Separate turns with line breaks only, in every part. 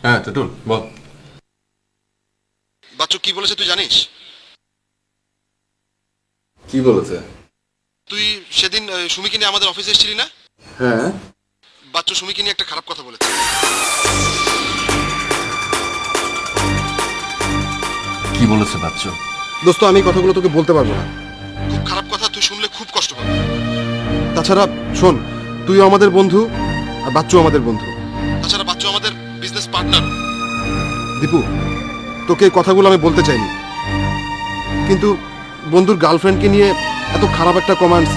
হ্যাঁ টুটুল বল।
বাচ্চু কি বলেছে তুই জানিস?
কি বলেছে?
তুই সেদিন সুমিকে নিয়ে আমাদের অফিসে এসেছিলি না?
হ্যাঁ।
বাচ্চু সুমিকে নিয়ে একটা খারাপ কথা বলেছে।
কি বলেছে বাচ্চু?
দোস্ত আমি কথাগুলো তোকে বলতে পারবো না। খুব খারাপ কথা, তুই শুনলে খুব কষ্ট পাবি। তাছাড়া শোন, তুইও আমাদের বন্ধু আর বাচ্চু আমাদের বন্ধু। তাছাড়া বাচ্চু আমাদের বিজনেস পার্টনার। দীপু, তোকে এই কথাগুলো আমি বলতে চাইনি, কিন্তু বন্ধুর গার্লফ্রেন্ডকে নিয়ে এত খারাপ একটা কমেন্টস।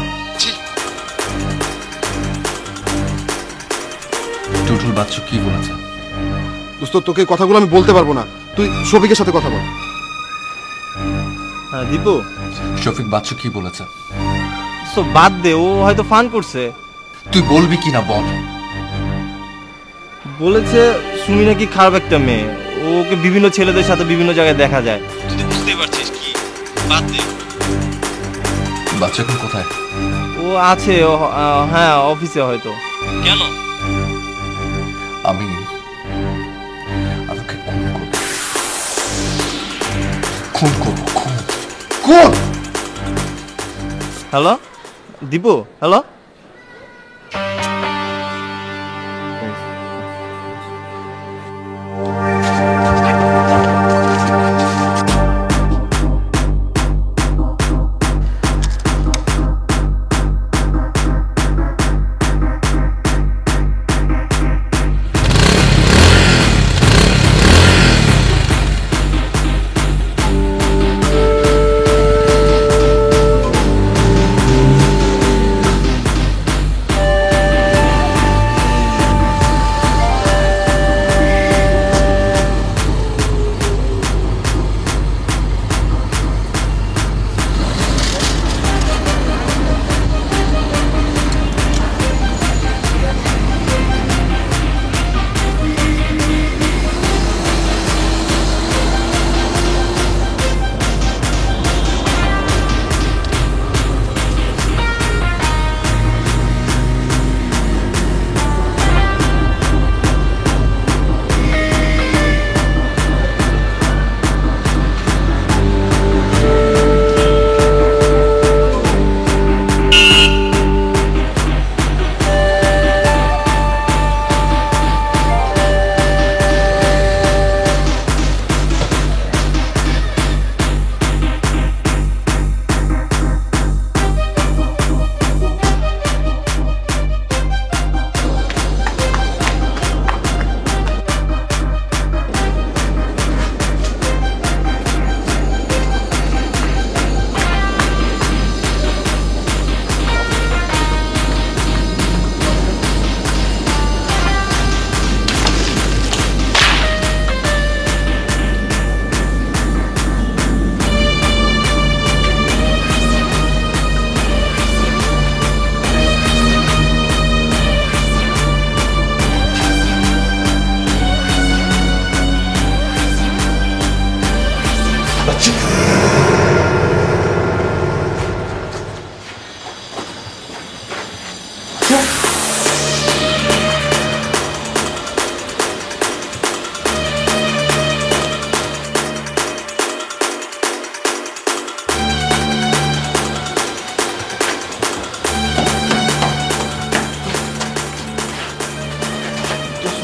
টুটুল বাচ্চু কি বলেছে?
দোস্ত তোকে এই কথাগুলো আমি বলতে পারবো না, তুই শফিকের সাথে কথা বল।
হ্যাঁ দীপু,
শফিক বাচ্চু কি বলেছে?
তো বাদ দে, ও হয়তো ফান করছে।
তুই বলবি কি না বল।
বলেছে সুমি নাকি খারাপ একটা মেয়ে, ওকে বিভিন্ন ছেলেদের সাথে বিভিন্ন জায়গায় দেখা যায়। তুই তো বুঝতেই পারছিস কি, বাদ দে।
বাচ্চা এখন কোথায়?
ও আছে হ্যাঁ অফিসে হয়তো। কেন?
আমি আমাকে খুন করব, খুন করব, খুন খুন।
Hello Dipu, hello.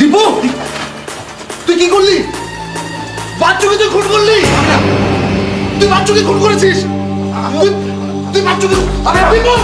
দীপু, তুই কি করলি? বাচ্চুকে তুই খুন করলি? তুই বাচ্চুকে খুন করেছিস? তুই বাচ্চুকে দীপু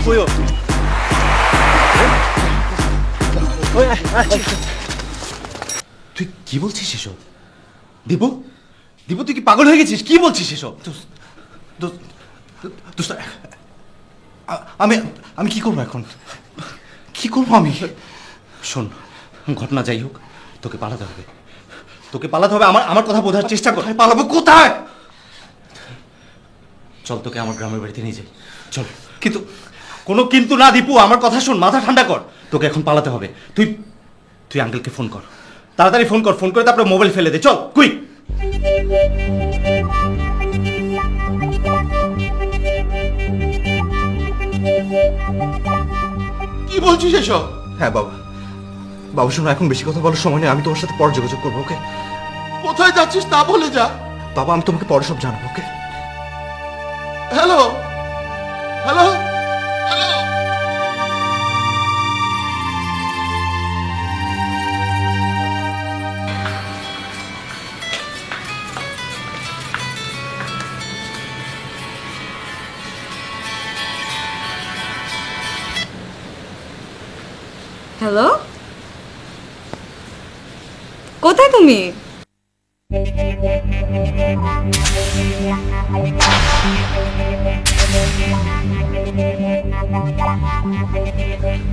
কইও
তুই কি বলছিস এসব? দীপু, দীপু তুই কি পাগল হয়ে গেছিস? কি বলছিস এসব? দোস্ত, আমি আমি কি করবো এখন? কি করবো আমি? শোন, ঘটনা যাই হোক, তোকে পালাতে হবে। তোকে পালাতে হবে। আমার কথা বোঝার চেষ্টা কর। পালাবো কোথায়? চল, তোকে আমার গ্রামের বাড়িতে নিয়ে যাই। চল। কিন্তু কোনো কিন্তু না দীপু, আমার কথা শোন, মাথা ঠান্ডা কর। তোকে এখন পালাতে হবে। তুই তুই আঙ্কেলকে ফোন কর, তাড়াতাড়ি ফোন কর। ফোন করে তারপরে মোবাইল ফেলে দে। চল, কুইক।
কি বলছিস এসব?
হ্যাঁ বাবা, বাবু শোনো, এখন বেশি কথা বলার সময় নেই। আমি তোমার সাথে পরে যোগাযোগ করবো, ওকে?
কোথায় যাচ্ছিস তা বলে যা।
বাবা, আমি তোমাকে পরে সব জানাবো, okay?
Hello, hello, hello.
Hello, কোথায় তুমি?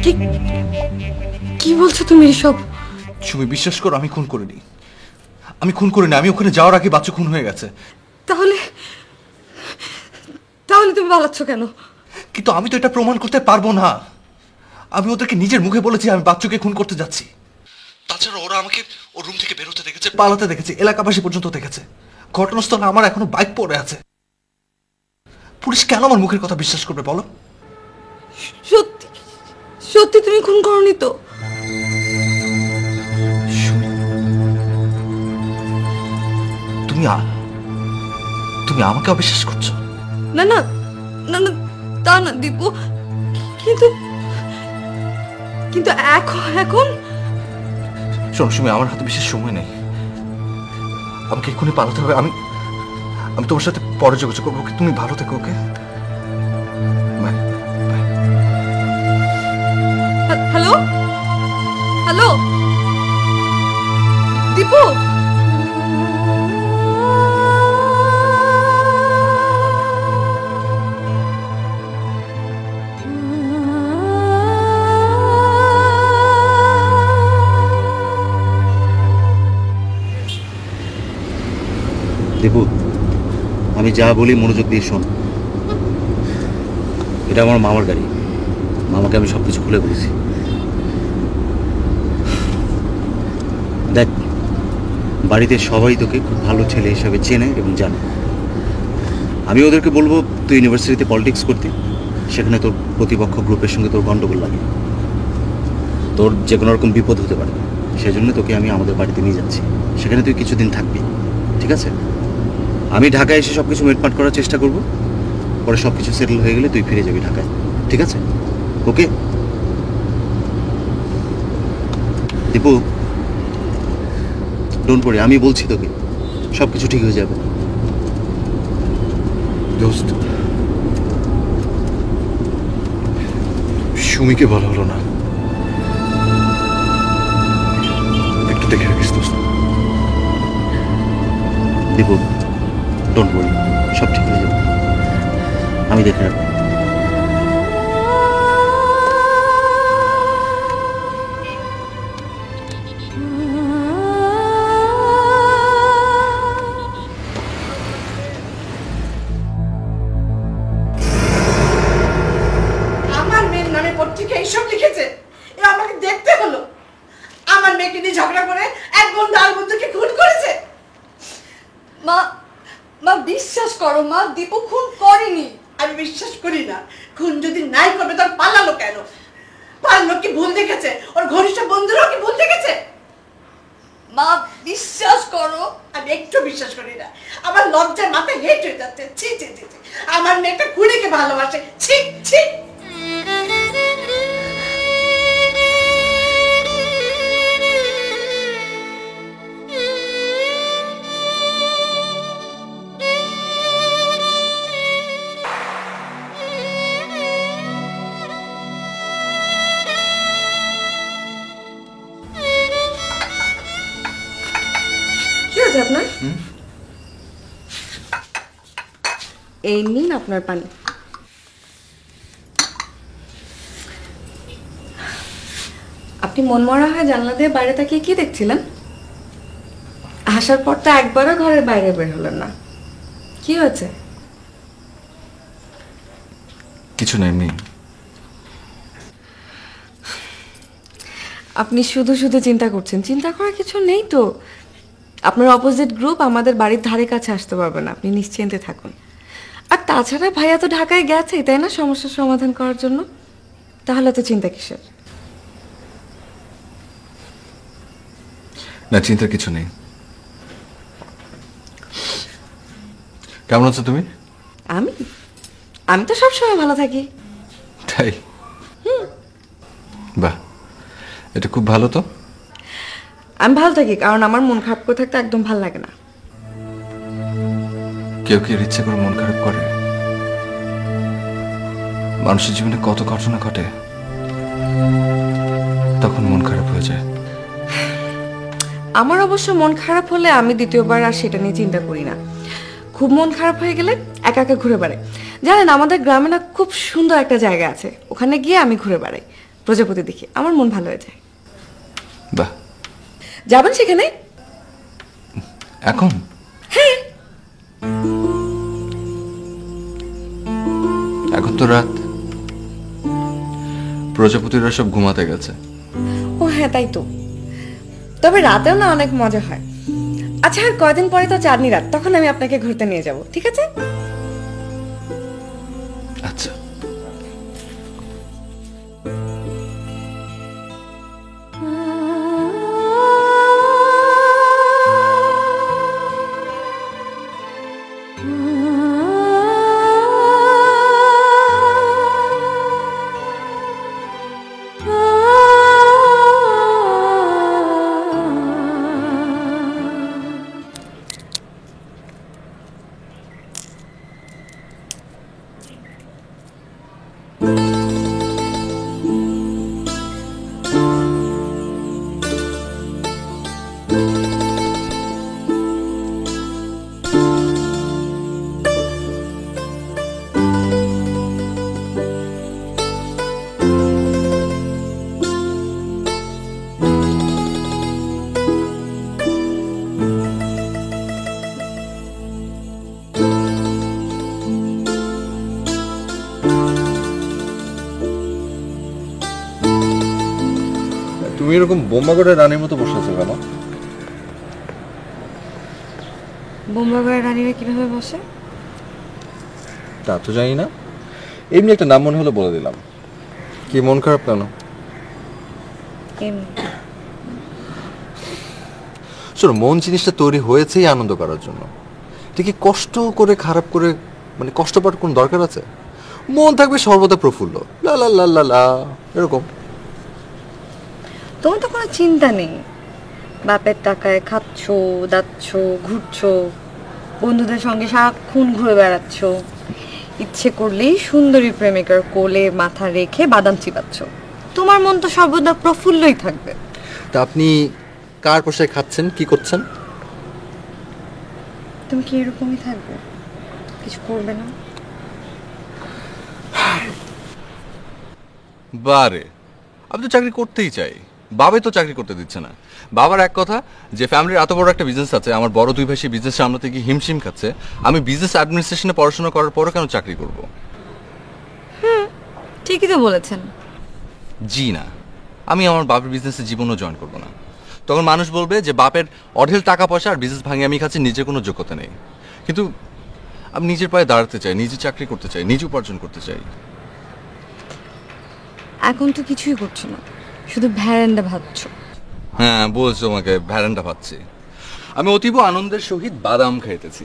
কি কি বলছো তুমি এসব?
সুমি, বিশ্বাস করো, আমি খুন করিনি। আমি খুন করিনি। আমি ওখানে যাওয়ার আগে বাচ্চা খুন হয়ে গেছে।
তাহলে তাহলে তুমি পালাচ্ছ কেন?
কিন্তু আমি তো এটা প্রমাণ করতে পারবো না। আমি ওদেরকে নিজের মুখে বলেছি আমি বাচ্চাকে খুন করতে যাচ্ছি। তাছাড়া ওরা আমাকে ওর রুম থেকে বেরোতে দেখেছে, পালাতে দেখেছে, এলাকাবাসী পর্যন্ত দেখেছে। ঘটনাস্থলে আমার এখনো বাইক পড়ে আছে। পুলিশ কেন আমার মুখের কথা বিশ্বাস করবে বলো?
সত্যি সত্যি তুমি খুন করনি তো?
তুমি তুমি আমাকে অবিশ্বাস করছো?
না না না না, তা না দীপু, কিন্তু কিন্তু এখন
শোনো সুমি, আমার হাতে বিশেষ সময় নেই। আমাকে এক্ষুনি পালাতে হবে। আমি আমি তোমার সাথে পরে যোগাযোগ করবো, ওকে? তুমি ভালো থেকো, okay? Bye.
Hello, hello Dipu,
Dipu, আমি যা বলি মনোযোগ দিয়ে শোন। এটা আমার মামার গাড়ি। মামাকে আমি সব কিছু খুলে বলেছি। দেখ, বাড়িতে সবাই তোকে খুব ভালো ছেলে হিসাবে চেনে এবং জানে। আমি ওদেরকে বলবো তুই ইউনিভার্সিটিতে পলিটিক্স করতে, সেখানে তোর প্রতিপক্ষ গ্রুপের সঙ্গে তোর গণ্ডগোল লাগে, তোর যে কোনো রকম বিপদ হতে পারে। সেজন্য তোকে আমি আমাদের বাড়িতে নিয়ে যাচ্ছি। সেখানে তুই কিছুদিন থাকবি, ঠিক আছে? আমি ঢাকায় এসে সব কিছু মিটমাট করার চেষ্টা করব। পরে সব কিছু সেটেল হয়ে গেলে তুই ফিরে যাবি ঢাকায়, ঠিক আছে? ওকে দীপু, ডোন্ট ওয়ারি, আমি বলছি তোকে সব কিছু ঠিক হয়ে যাবে।
দোস্ত, সুমিকে বলা হলো না। একটু দেখে রাখিস দোস্ত।
দীপু, ডোন্ট ওয়ারি, সব ঠিক হয়ে যাবে। আমি দেখে রাখবো।
আমার মেয়ের নামে পত্রিকা এইসব লিখেছে, এ আমাকে দেখতে হলো। আমার মেয়েকে নিয়ে ঝগড়া করে এক বন্ধু আর বন্ধুকে খুন করেছে।
মা মা বিশ্বাস করো মা, দীপু খুন করেনি।
আমি বিশ্বাস করি না। খুন যদি নাই করবে তার পালালো কেন? পালালো কি ভুল দেখেছে? ওর ঘনিষ্ঠ বন্ধুরাও কি ভুল দেখেছে?
মা বিশ্বাস করো।
আমি একটু বিশ্বাস করি না। আমার লজ্জায় মাথা হেঁট হয়ে যাচ্ছে। ছি ছি ছি ছি। আমার মেয়েটা খুনিকে ভালোবাসে। ছি ছি।
এই নিন আপনার পানি। আপনি মনমরা হয়ে জানলা দিয়ে বাইরে তাকিয়ে কি দেখছিলেন? আসার পর তো একবারও ঘরের বাইরে বের হলেন না, কি হয়েছে?
কিছু না, এমনি।
আপনি শুধু শুধু চিন্তা করছেন, চিন্তা করার কিছু নেই তো। আপনার অপোজিট গ্রুপ আমাদের বাড়ির ধারে কাছে আসতে পারবে না, আপনি নিশ্চিন্তে থাকুন। আর তাছাড়া ভাইয়া তো ঢাকায় গেছে, তাই না, সমস্যার সমাধান করার জন্য? তাহলে তো চিন্তা কিসের?
না, চিন্তার কিছু নেই। কেমন আছো তুমি?
আমি আমি তো সবসময় ভালো থাকি।
তাই? বাহ, এটা খুব ভালো তো।
আমি ভালো থাকি কারণ আমার মন খারাপ করে থাকতে একদম ভালো লাগে না।
কেউ কি এর ইচ্ছে করে মন খারাপ করে? মানুষের জীবনে কত ঘটনা ঘটে, তখন মন খারাপ হয়ে যায়।
আমার অবশ্য মন খারাপ হলে আমি দ্বিতীয়বার আর সেটা নিয়ে চিন্তা করি না। খুব মন খারাপ হয়ে গেলে একা একা ঘুরে বেড়াই। জানেন, আমাদের গ্রামে না খুব সুন্দর একটা জায়গা আছে, ওখানে গিয়ে আমি ঘুরে বেড়াই, প্রজাপতি দেখি, আমার মন ভালো হয়ে যায়।
বাহ,
যাবেন সেখানে?
এখন? এখন তো রাত, প্রজাপতিরা সব ঘুমাতে গেছে।
ও হ্যাঁ, তাই তো। তবে রাতেও না অনেক মজা হয়। আচ্ছা, আর কয়দিন পরে তো চাঁদনি রাত, তখন আমি আপনাকে ঘুরতে নিয়ে যাব, ঠিক আছে?
আচ্ছা। তুমি এরকম বোম্বা করে রানীর মতো বসে আছো কেন?
বোম্বাগড়ের রানীরা কিভাবে বসে?
তা তো জানি না, এমনি একটা নাম মনে হলো বলে দিলাম। কি মন খারাপ কেন? শোনো, মন জিনিসটা তৈরি হয়েছেই আনন্দ করার জন্য। ঠিকই কষ্ট করে খারাপ করে মানে কষ্ট পাওয়ার কোনো দরকার আছে? মন থাকবে সর্বদা প্রফুল্ল, লা লা লা লা লা, এরকম।
তোমার তো কোনো চিন্তা নেই, বাপের টাকায় খাচ্ছ, দাচ্ছ, ঘুরছো, বন্ধুদের সঙ্গে সারাক্ষণ ঘুরে বেড়াচ্ছ, ইচ্ছে করলেই সুন্দরী প্রেমিকার কোলে মাথা রেখে বাদাম চিবাচ্ছ। তোমার মন তো সর্বদা প্রফুল্লই থাকবে।
তা আপনি কার পোশাক খাচ্ছেন, কি করছেন?
তুমি কি এরকমই থাকবে, কিছু করবে না?
বারে, আমি তো চাকরি করতেই চাই, বাবা তো চাকরি করতে দিচ্ছে না। বাবার এক কথা যে ফ্যামিলির এত বড় একটা বিজনেস আছে, আমার বড় দুই ভাই সেই বিজনেস সামলাতে গিয়ে হিমশিম খাচ্ছে, আমি বিজনেস অ্যাডমিনিস্ট্রেশনে পড়াশোনা করার পরও কেন চাকরি করব?
ঠিকই তো বলেছেন।
জি না, আমি আমার বাপের বিজনেসে জীবনও জয়েন করব না। তখন মানুষ বলবে যে বাপের অঢেল টাকা পয়সা আর বিজনেস ভাঙে আমি খাচ্ছি, নিজের কোনো যোগ্যতা নেই। কিন্তু আমি নিজের পায়ে দাঁড়াতে চাই, নিজে চাকরি করতে চাই, নিজে উপার্জন করতে চাই।
এখন তো কিছুই করছো না, শুধু ভ্যারান্ডা ভাবছো।
হ্যাঁ, বলছো আমাকে ভ্যারান্ডা পাচ্ছি। আমি অতীব আনন্দের সহিত বাদাম খাইতেছি।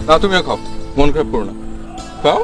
না, তুমিও খাও, মন খারাপ করো না, খাও।